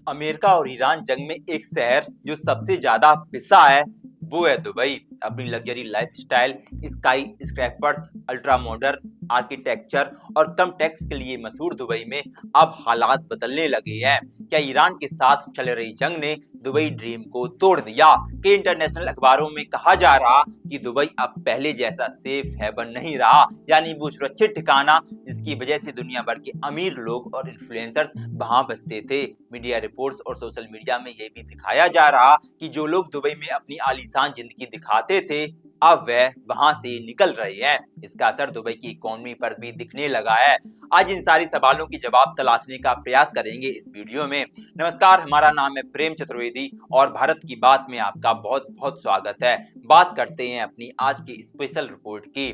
America और Iran जंग में एक शहर जो सबसे ज्यादा पिसा है वो है दुबई। अपनी luxury lifestyle, sky scrapers, ultra modern architecture और कम टैक्स के लिए मशहूर दुबई में अब हालात बदलने लगे हैं। क्या ईरान के साथ चल रही जंग ने दुबई ड्रीम को तोड़ दिया? कि इंटरनेशनल अखबारों में कहा जा रहा कि दुबई अब पहले जैसा सेफ हेवन नहीं रहा, यानी वो सुरक्षित ठिकाना जिसकी वजह से दुनिया भर के अमीर लोग और इन्फ्लुएंसर्स वहां बसते थे। मीडिया रिपोर्ट्स और सोशल मीडिया में ये भी दिखाया जा रहा कि जो लोग दुबई में अपनी आलीशान जिंदगी दिखाते थे अब वह वहां से निकल रहे हैं। इसका असर दुबई की इकोनॉमी पर भी दिखने लगा है। आज इन सारी सवालों की जवाब तलाशने का प्रयास करेंगे इस वीडियो में। नमस्कार, हमारा नाम है प्रेम चतुर्वेदी और भारत की बात में आपका बहुत बहुत स्वागत है। बात करते हैं अपनी आज की स्पेशल रिपोर्ट की।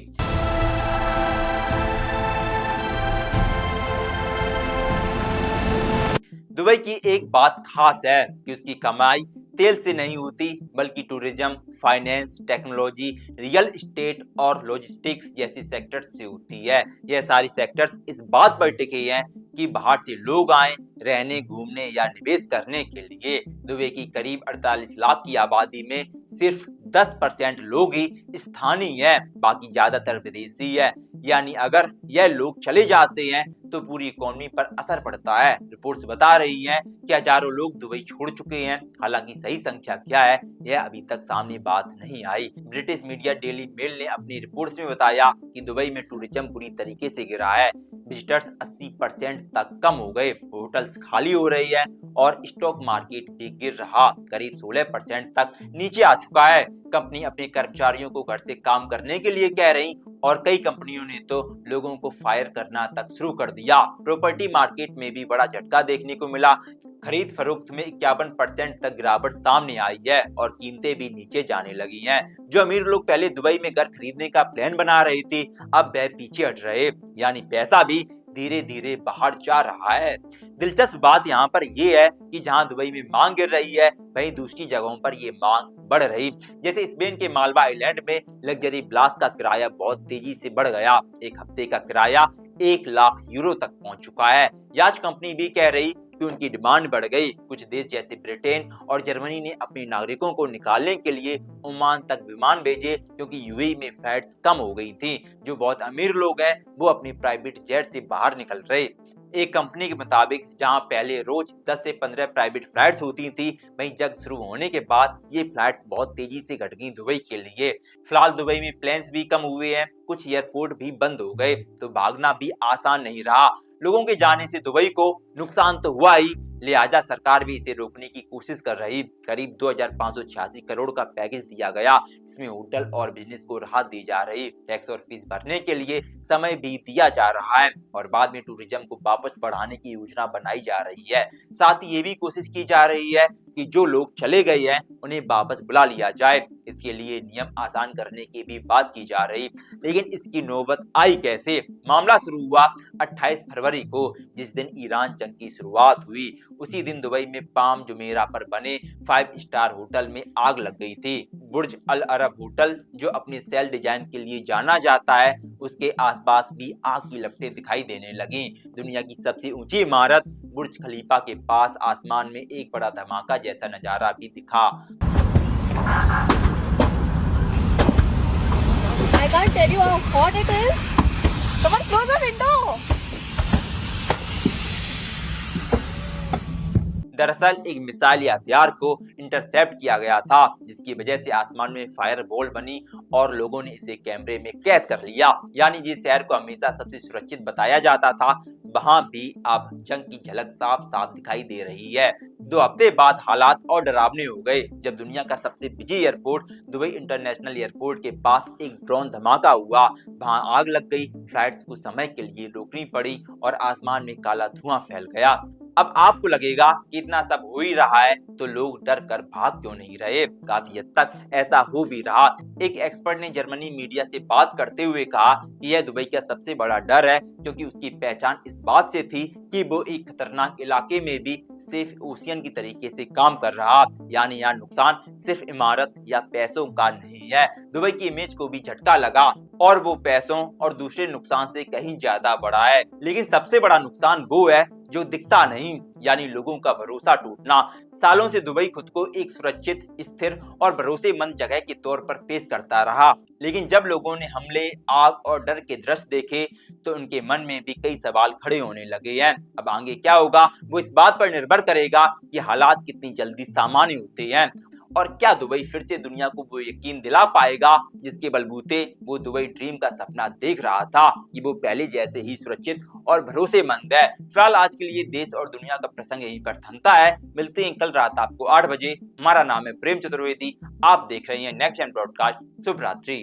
दुबई की एक बात खास है कि उसकी कमाई तेल से नहीं होती बल्कि tourism, finance, technology, real estate और लॉजिस्टिक्स जैसी सेक्टर्स से होती है। यह सारी सेक्टर्स इस बात पर टिके हैं कि बाहर से लोग आए रहने, घूमने या निवेश करने के लिए। दुबई की करीब 48 लाख की आबादी में सिर्फ 10% लोग ही स्थानीय हैं, बाकी ज्यादातर विदेशी है। यानी अगर यह लोग चले जाते हैं तो पूरी इकोनॉमी पर असर पड़ता है। रिपोर्ट्स बता रही हैं कि हजारों लोग दुबई छोड़ चुके हैं। हालांकि सही संख्या क्या है यह अभी तक सामने बात नहीं आई। ब्रिटिश मीडिया डेली मेल ने अपनी रिपोर्ट्स में बताया कि दुबई में टूरिज्म बुरी तरीके से गिरा है। विजिटर्स 80% तक कम हो गए, होटल्स खाली हो रही है और स्टॉक मार्केट भी गिर रहा करीब 16% तक नीचे आ चुका है। कंपनी अपने कर्मचारियों को घर से काम करने के लिए कह रही और कई कंपनियों ने तो लोगों को फायर करना तक शुरू कर दिया। प्रॉपर्टी मार्केट में भी बड़ा झटका देखने को मिला। खरीद फरोख्त में 51% तक गिरावट सामने आई है और कीमतें भी नीचे जाने लगी हैं। जो अमीर लोग पहले दुबई में घर खरीदने का प्लान बना रहे थे अब वह पीछे हट रहे, यानी पैसा भी धीरे धीरे बाहर जा रहा है। दिलचस्प बात यहाँ पर यह है कि जहाँ दुबई में मांग गिर रही है वहीं दूसरी जगहों पर ये मांग बढ़ रही। जैसे स्पेन के मालवा आइलैंड में लग्जरी ब्लास का किराया बहुत तेजी से बढ़ गया। एक हफ्ते का किराया 1 लाख यूरो तक पहुंच चुका है। याच कंपनी भी कह रही कि उनकी डिमांड बढ़ गई। कुछ देश जैसे ब्रिटेन और जर्मनी ने अपने नागरिकों को निकालने के लिए ओमान तक विमान भेजे क्योंकि यूएई में फ्लाइट्स कम हो गई थी। जो बहुत अमीर लोग हैं वो अपने प्राइवेट जेट से बाहर निकल रहे। एक कंपनी के मुताबिक जहां पहले रोज 10 से 15 प्राइवेट फ्लाइट्स होती थी, वहीं जंग शुरू होने के बाद ये फ्लाइट्स बहुत तेजी से घट गई दुबई के लिए। फिलहाल दुबई में प्लेन्स भी कम हुए हैं, कुछ एयरपोर्ट भी बंद हो गए, तो भागना भी आसान नहीं रहा। लोगों के जाने से दुबई को नुकसान तो हुआ ही, लिहाजा सरकार भी इसे रोकने की कोशिश कर रही। करीब 2586 करोड़ का पैकेज दिया गया, इसमें होटल और बिजनेस को राहत दी जा रही। टैक्स और फीस भरने के लिए समय भी दिया जा रहा है और बाद में टूरिज्म को वापस बढ़ाने की योजना बनाई जा रही है। साथ ही ये भी कोशिश की जा रही है कि जो लोग चले गए हैं उन्हें वापस बुला लिया जाए। इसके लिए नियम आसान करने की भी बात की जा रही, लेकिन इसकी नौबत आई कैसे? मामला शुरू हुआ 28 फरवरी को, जिस दिन ईरान जंग की शुरुआत हुई। उसी दिन दुबई में पाम जुमेरा पर बने 5 स्टार होटल में आग लग गई थी। बुर्ज अल अरब होटल, जो अपने सेल डिजाइन के लिए जाना जाता है, उसके आसपास भी आग की लपटें दिखाई देने लगी। दुनिया की सबसे ऊंची इमारत बुर्ज खलीफा के पास आसमान में एक बड़ा धमाका जैसा नजारा भी दिखा। I can't tell you how hot it is. Someone close the window. दरअसल एक मिसाइल हथियार को इंटरसेप्ट किया गया था, जिसकी वजह से आसमान में फायर बॉल बनी और लोगों ने इसे कैमरे में कैद कर लिया। यानी जिस शहर को हमेशा सबसे सुरक्षित बताया जाता था वहां भी अब जंग की झलक साफ साफ दिखाई दे रही है। 2 हफ्ते बाद हालात और डरावने हो गए जब दुनिया का सबसे busy airport Dubai international airport के पास एक ड्रोन धमाका हुआ। वहां आग लग गई, फ्लाइट्स को समय के लिए रोकनी पड़ी और आसमान में काला धुआं फैल गया। अब आपको लगेगा कि इतना सब हो ही रहा है तो लोग डर कर भाग क्यों नहीं रहे? काफी हद तक ऐसा हो भी रहा। एक एक्सपर्ट ने जर्मनी मीडिया से बात करते हुए कहा कि यह दुबई का सबसे बड़ा डर है, क्योंकि उसकी पहचान इस बात से थी कि वो एक खतरनाक इलाके में भी सेफ ओशियन की तरीके से काम कर रहा। यानी यहाँ नुकसान सिर्फ इमारत या पैसों का नहीं है, दुबई की इमेज को भी झटका लगा और वो पैसों और दूसरे नुकसान से कहीं ज्यादा बड़ा है। लेकिन सबसे बड़ा नुकसान वो है जो दिखता नहीं, यानी लोगों का भरोसा टूटना। सालों से दुबई खुद को एक सुरक्षित, स्थिर और भरोसेमंद जगह के तौर पर पेश करता रहा, लेकिन जब लोगों ने हमले, आग और डर के दृश्य देखे तो उनके मन में भी कई सवाल खड़े होने लगे हैं। अब आगे क्या होगा वो इस बात पर निर्भर करेगा कि हालात कितनी जल्दी सामान्य होते हैं और क्या दुबई फिर से दुनिया को वो यकीन दिला पाएगा जिसके बलबूते वो दुबई ड्रीम का सपना देख रहा था कि वो पहले जैसे ही सुरक्षित और भरोसेमंद है। फिलहाल आज के लिए देश और दुनिया का प्रसंग यहीं पर थमता है। मिलते हैं कल रात आपको 8 बजे। हमारा नाम है प्रेम चतुर्वेदी। आप देख रहे हैं नेक्स्ट एंड ब्रॉडकास्ट। शुभ रात्रि।